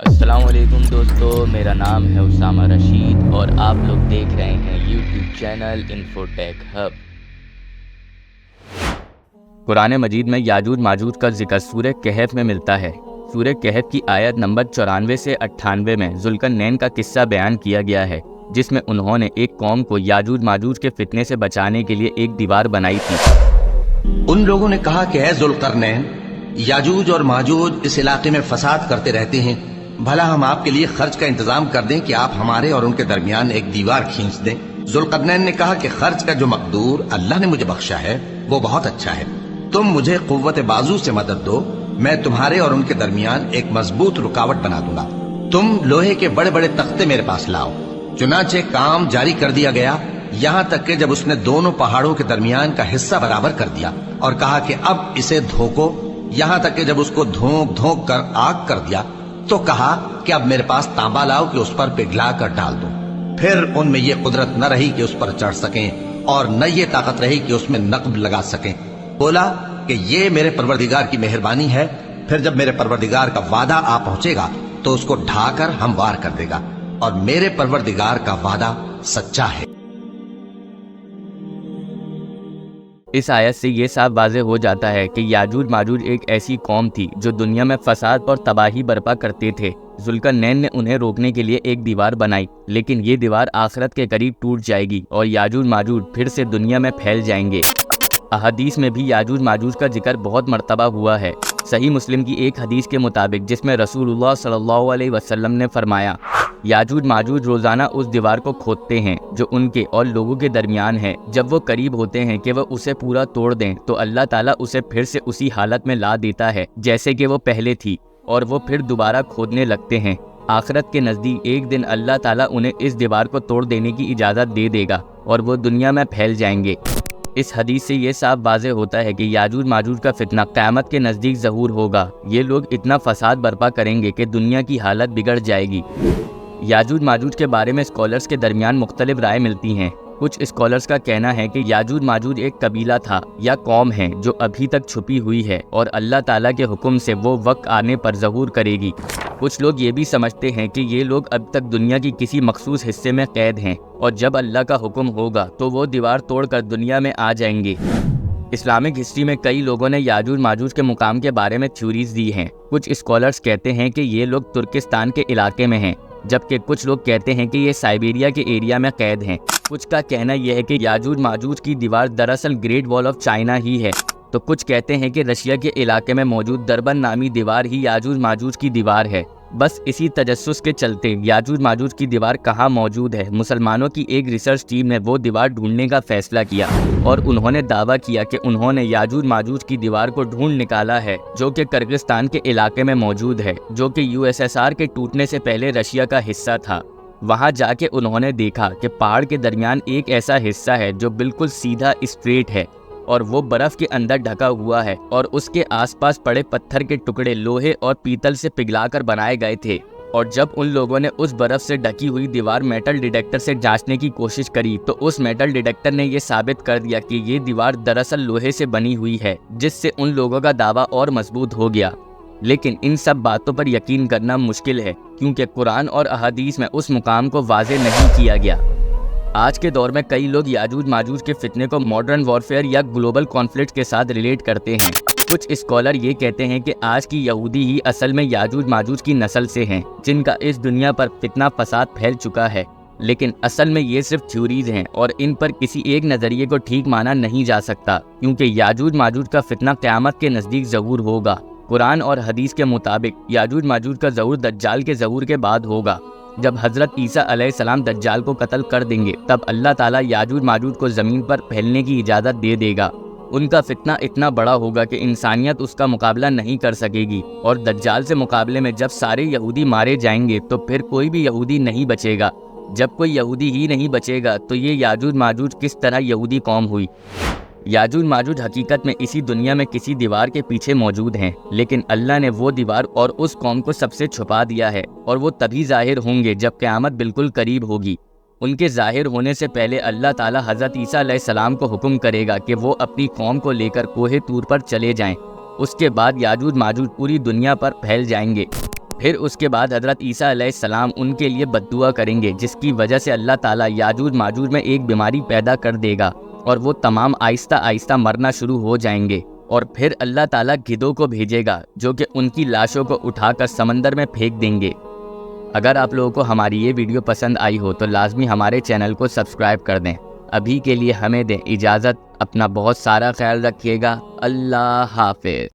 अस्सलाम वालेकुम दोस्तों, मेरा नाम है उसामा रशीद और आप लोग देख रहे हैं यूट्यूब चैनल इन्फोटेक हब। कुरान मजीद में याजूज माजूज का जिक्र सूरह कहफ में मिलता है। सूरह कहफ की आयत नंबर 94 से 98 में जुल्करनैन का किस्सा बयान किया गया है, जिसमें उन्होंने एक कौम को याजूज माजूज के फितने से बचाने के लिए एक दीवार बनाई थी। उन लोगों ने कहा कि ऐ जुल्करनैन, याजूज और माजूज इस इलाके में फसाद करते रहते हैं, भला हम आपके लिए खर्च का इंतजाम कर दें कि आप हमारे और उनके दरमियान एक दीवार खींच दें। जुल्करनैन ने कहा कि खर्च का जो मकदूर अल्लाह ने मुझे बख्शा है वो बहुत अच्छा है। तुम मुझे कुव्वत बाजू से मदद दो, मैं तुम्हारे और उनके दरमियान एक मजबूत रुकावट बना दूंगा। तुम लोहे के बड़े बड़े तख्ते मेरे पास लाओ। चुनाचे काम जारी कर दिया गया, यहाँ तक कि जब उसने दोनों पहाड़ों के दरमियान का हिस्सा बराबर कर दिया और कहा कि अब इसे धोको, यहाँ तक कि जब उसको धोक धोक कर आग कर दिया तो कहा कि अब मेरे पास तांबा लाओ कि उस पर पिघला कर डाल दो। फिर उनमें ये कुदरत न रही कि उस पर चढ़ सकें और न ये ताकत रही कि उसमें नक्ब लगा सकें। बोला कि ये मेरे परवरदिगार की मेहरबानी है। फिर जब मेरे परवरदिगार का वादा आ पहुंचेगा तो उसको ढाकर हमवार कर देगा, और मेरे परवरदिगार का वादा सच्चा है। इस आयत से ये साफ वाज़ेह हो जाता है कि याजूज माजूज एक ऐसी कौम थी जो दुनिया में फसाद और तबाही बर्पा करते थे। जुल्करनैन ने उन्हें रोकने के लिए एक दीवार बनाई, लेकिन ये दीवार आखिरत के करीब टूट जाएगी और याजूज माजूज फिर से दुनिया में फैल जाएंगे। अहादीस में भी याजूज माजूज का जिक्र बहुत मर्तबा हुआ है। सही मुस्लिम की एक हदीस के मुताबिक, जिसमें रसूलुल्लाह सल्लल्लाहु अलैहि वसल्लम ने फरमाया, याजूज माजूज रोज़ाना उस दीवार को खोदते हैं जो उनके और लोगों के दरमियान है। जब वो करीब होते हैं कि वह उसे पूरा तोड़ दें तो अल्लाह ताला उसे फिर से उसी हालत में ला देता है जैसे कि वो पहले थी, और वो फिर दोबारा खोदने लगते हैं। आखिरत के नज़दीक एक दिन अल्लाह ताला उन्हें इस दीवार को तोड़ देने की इजाज़त दे देगा और वो दुनिया में फैल जाएंगे। इस हदीस से ये साफ वाज़ेह होता है कि याजूज माजूज का फितना क़यामत के नज़दीक ज़हूर होगा। ये लोग इतना फसाद बर्पा करेंगे कि दुनिया की हालत बिगड़ जाएगी। याजूज माजूज के बारे में स्कॉलर्स के दरमियान मुख्तलिफ राय मिलती हैं। कुछ स्कॉलर्स का कहना है कि याजूज माजूज एक कबीला था या कौम है जो अभी तक छुपी हुई है और अल्लाह ताला के हुक्म से वो वक्त आने पर ज़हूर करेगी। कुछ लोग ये भी समझते हैं कि ये लोग अब तक दुनिया की किसी मखसूस हिस्से में कैद हैं और जब अल्लाह का हुक्म होगा तो वो दीवार तोड़कर दुनिया में आ जाएंगे। इस्लामिक हिस्ट्री में कई लोगों ने याजूज माजूज के मुकाम के बारे में थ्योरीज दी हैं। कुछ स्कॉलर्स कहते हैं कि ये लोग तुर्किस्तान के इलाके में हैं, जबकि कुछ लोग कहते हैं कि ये साइबेरिया के एरिया में कैद हैं। कुछ का कहना यह है कि याजूज माजूज की दीवार दरअसल ग्रेट वॉल ऑफ चाइना ही है, तो कुछ कहते हैं कि रशिया के इलाके में मौजूद दरबन नामी दीवार ही याजूज माजूज की दीवार है। बस इसी तजस्सुस के चलते याजूज माजूज की दीवार कहाँ मौजूद है, मुसलमानों की एक रिसर्च टीम ने वो दीवार ढूंढने का फैसला किया और उन्होंने दावा किया कि उन्होंने याजूज माजूज की दीवार को ढूंढ निकाला है, जो कि किर्गिस्तान के इलाके में मौजूद है, जो कि यूएसएसआर के टूटने से पहले रशिया का हिस्सा था। वहां जाके उन्होंने देखा कि पहाड़ के दरमियान एक ऐसा हिस्सा है जो बिल्कुल सीधा स्ट्रेट है और वो बर्फ के अंदर ढका हुआ है, और उसके आसपास पड़े पत्थर के टुकड़े लोहे और पीतल से पिघलाकर बनाए गए थे। और जब उन लोगों ने उस बर्फ से ढकी हुई दीवार मेटल डिटेक्टर से जांचने की कोशिश करी तो उस मेटल डिटेक्टर ने ये साबित कर दिया कि ये दीवार दरअसल लोहे से बनी हुई है, जिससे उन लोगों का दावा और मजबूत हो गया। लेकिन इन सब बातों पर यकीन करना मुश्किल है, क्योंकि कुरान और अहादीस में उस मुकाम को वाज़ेह नहीं किया गया। आज के दौर में कई लोग याजूज माजूज के फितने को मॉडर्न वॉरफेयर या ग्लोबल कॉन्फ्लिक्ट के साथ रिलेट करते हैं। कुछ स्कॉलर ये कहते हैं कि आज की यहूदी ही असल में याजूज माजूज की नस्ल से हैं, जिनका इस दुनिया पर फितना फसाद फैल चुका है। लेकिन असल में ये सिर्फ थ्योरीज हैं और इन पर किसी एक नज़रिए को ठीक माना नहीं जा सकता, क्योंकि याजूज माजूज का फितना क़यामत के नज़दीक ज़हूर होगा। कुरान और हदीस के मुताबिक याजूज माजूज का ज़हूर दज्जाल के ज़हूर के बाद होगा। जब हज़रत ईसा अलैहिस्सलाम दज्जाल को कत्ल कर देंगे तब अल्लाह ताला याजूज माजूज को ज़मीन पर फैलने की इजाज़त दे देगा। उनका फितना इतना बड़ा होगा कि इंसानियत उसका मुकाबला नहीं कर सकेगी, और दज्जाल से मुकाबले में जब सारे यहूदी मारे जाएंगे तो फिर कोई भी यहूदी नहीं बचेगा। जब कोई यहूदी ही नहीं बचेगा तो ये याजूज माजूज किस तरह यहूदी कौम हुई। याजूज माजूज हकीकत में इसी दुनिया में किसी दीवार के पीछे मौजूद हैं, लेकिन अल्लाह ने वो दीवार और उस कौम को सबसे छुपा दिया है, और वो तभी जाहिर होंगे जब क़यामत बिल्कुल करीब होगी। उनके जाहिर होने से पहले अल्लाह ताला हज़रत ईसा अलैहिस्सलाम को हुक्म करेगा कि वो अपनी कौम को लेकर कोहे तूर पर चले जाएं। उसके बाद याजूज माजूज पूरी दुनिया पर फैल जाएंगे। پھر اس کے بعد حضرت عیسیٰ علیہ السلام ان کے لیے بد دعا کریں گے، جس کی وجہ سے اللہ تعالیٰ یاجوج ماجوج میں ایک بیماری پیدا کر دے گا اور وہ تمام آہستہ آہستہ مرنا شروع ہو جائیں گے، اور پھر اللہ تعالیٰ گدھوں کو بھیجے گا جو کہ ان کی لاشوں کو اٹھا کر سمندر میں پھینک دیں گے۔ اگر آپ لوگوں کو ہماری یہ ویڈیو پسند آئی ہو تو لازمی ہمارے چینل کو سبسکرائب کر دیں۔ ابھی کے لیے ہمیں دیں اجازت، اپنا بہت سارا خیال رکھیے گا، اللہ حافظ۔